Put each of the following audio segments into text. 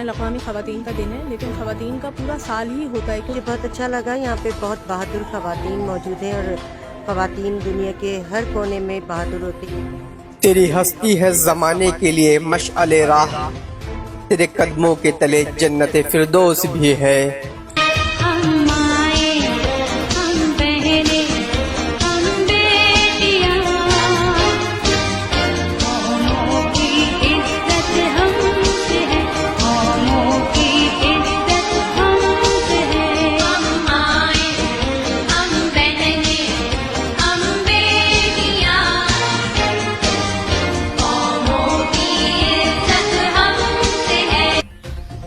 अल-अक़वामी ख़वातीन का दिन है, लेकिन ख़वातीन का पूरा साल ही होता है। मुझे बहुत अच्छा लगा, यहाँ पे बहुत बहादुर ख़वातीन मौजूद हैं और ख़वातीन दुनिया के हर कोने में बहादुर होती हैं। तेरी हस्ती है ज़माने के लिए मशअले राह, तेरे कदमों के तले जन्नत फिरदौस भी है।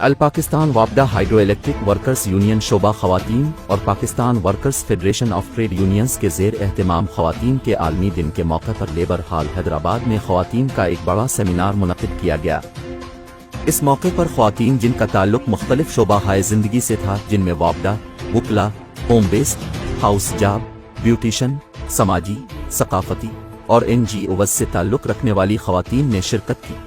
अल पाकिस्तान वापडा हाइड्रो इलेक्ट्रिक वर्कर्स यूनियन शोबा ख़वातीन और Pakistan workers federation of trade unions के ज़ेर एहतमाम ख़वातीन के आलमी दिन के मौके पर लेबर हॉल हैदराबाद में ख़वातीन का एक बड़ा सेमिनार मुनक़िद किया गया। इस मौके पर ख़वातीन जिनका ताल्लुक मुख्तलिफ शोबाहाए ज़िंदगी से था, जिनमें वापडा, वुकला, home based, house job, beautician, समाजी, सकाफ़ती और NGOs से ताल्लुक रखने वाली ख़वातीन ने शिरकत की।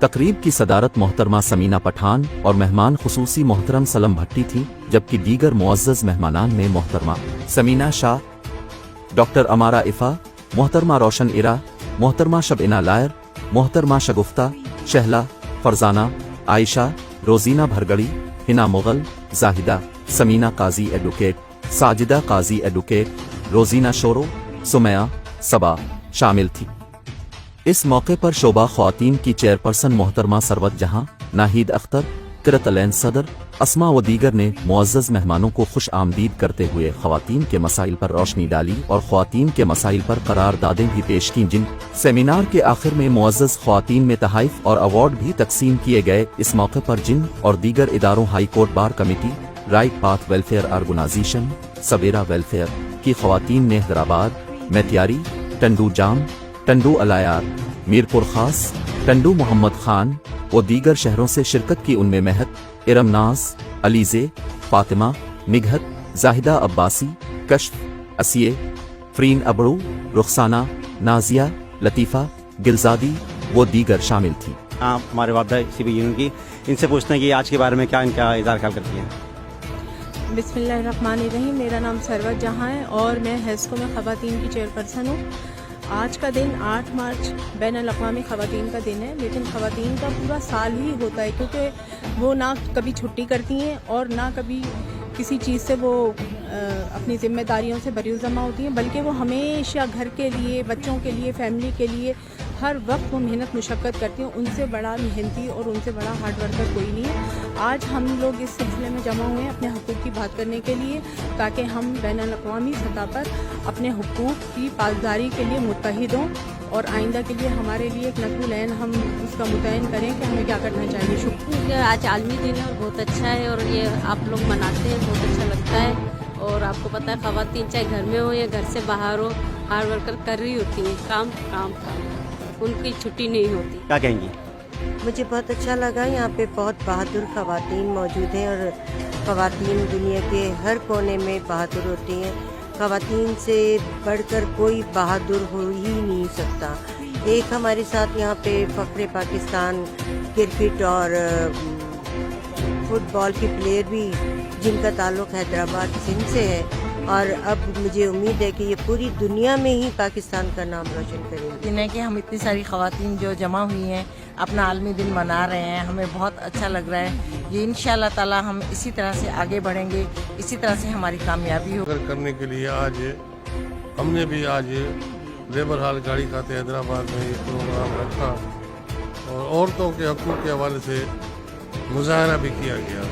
तकरीब की सदारत मोहतरमा समीना पठान और मेहमान खुसूसी मोहतरम सलम भट्टी थी, जबकि दीगर मुअज़्ज़ज़ मेहमानान में मोहतरमा समीना शाह, डॉक्टर अमारा इफ़ा, मोहतरमा रोशन इरा, मोहतरमा शबइना लायर, मोहतरमा शगुफ्ता, शहला, फरजाना, आयशा, रोज़ीना भरगड़ी, हिना मुगल, जाहिदा, समीना काजी एडवोकेट, साजिदा काजी एडवोकेट, रोज़ीना शोरो, सुमैया, सबा शामिल थी। इस मौके पर शोबा ख़वातीन की चेयरपर्सन मोहतरमा सरवत जहां, नाहिद अख्तर, किरत अलैन सदर, अस्मा व दीगर ने मुअज़्ज़ज़ मेहमानों को खुश आमदीद करते हुए ख़वातीन के मसाइल पर रोशनी डाली और ख़वातीन के मसाइल पर करारदादें भी पेश कीं। जिन सेमिनार के आखिर में मुअज़्ज़ज़ ख़वातीन में तहाइफ और अवार्ड भी तकसीम किए गए। इस मौके पर जिन और दीगर इदारों high court bar committee, right path welfare organisation, Savera welfare की ख़वातीन ने हैदराबाद, मेतियारी, टंडू जाम, टंडू अलायार, मीरपुर खास, टंडू मोहम्मद खान व दीगर शहरों से शिरकत की। उनमें महक, इरम नाज, अलीज़े, फातिमा, निगहत, जाहिदा अब्बासी, कश्फ, असिए, फ़रीन अबड़ू, रुखसाना, नाजिया, लतीफ़ा, गिलजादी व दीगर शामिल थी। हमारे वापडा CB यूनियन की, इनसे पूछते हैं कि आज के बारे में क्या इनका इज़हार ख्याल करती हैं। बिस्मिल्लाहिर्रहमानिर्रहीम। मेरा नाम सरवत जहां है और मैं हेस्को में ख़वातीन की चेयरपर्सन हूँ। आज का दिन 8 मार्च बैन अल-अक़वामी ख़वातीन का दिन है, लेकिन ख़वातीन का पूरा साल ही होता है, क्योंकि वो ना कभी छुट्टी करती हैं और ना कभी किसी चीज़ से वो अपनी ज़िम्मेदारियों से बरी-ज़मा होती हैं, बल्कि वो हमेशा घर के लिए, बच्चों के लिए, फैमिली के लिए हर वक्त वो मेहनत मुशक्क़त करती हैं। उनसे बड़ा मेहनती और उनसे बड़ा हार्ड वर्कर कोई नहीं है। आज हम लोग इस सिलसिले में जमा हुए हैं अपने हुकूक़ की बात करने के लिए, ताकि हम बैन अल-अक़वामी सतह पर अपने हुकूक़ की पासदारी के लिए मुत्तहिद हों और आइंदा के लिए हमारे लिए एक नक़्ल ऐन हम उसका मुतय्यन करें कि हमें क्या करना चाहिए। शुक्रिया। आज आलमी दिन है और बहुत अच्छा है और ये आप लोग मनाते हैं, बहुत अच्छा लगता है। और आपको पता है ख़वातीन चाहे घर में हो या घर से बाहर हो, हार्ड वर्कर कर रही होती हैं, काम काम काम, उनकी छुट्टी नहीं होती। क्या कहेंगी? मुझे बहुत अच्छा लगा, यहाँ पे बहुत बहादुर ख़वातीन मौजूद हैं और ख़वातीन दुनिया के हर कोने में बहादुर होती हैं। ख़वातीन से बढ़कर कोई बहादुर हो ही नहीं सकता। एक हमारे साथ यहाँ पे फ़ख्र पाकिस्तान क्रिकेट और फुटबॉल के प्लेयर भी, जिनका ताल्लुक़ हैदराबाद सिंध से है, और अब मुझे उम्मीद है कि ये पूरी दुनिया में ही पाकिस्तान का नाम रोशन करेंगे। दिन है कि हम इतनी सारी ख़वातीन जो जमा हुई हैं अपना आलमी दिन मना रहे हैं, हमें बहुत अच्छा लग रहा है। ये इंशाअल्लाह ताला हम इसी तरह से आगे बढ़ेंगे, इसी तरह से हमारी कामयाबी हो। करने के लिए आज हमने भी आज लेबर हॉल गाड़ी खाते हैदराबाद में ये प्रोग्राम रखा और औरतों के हकूक़ के हवाले से मुज़ाहरा भी किया गया।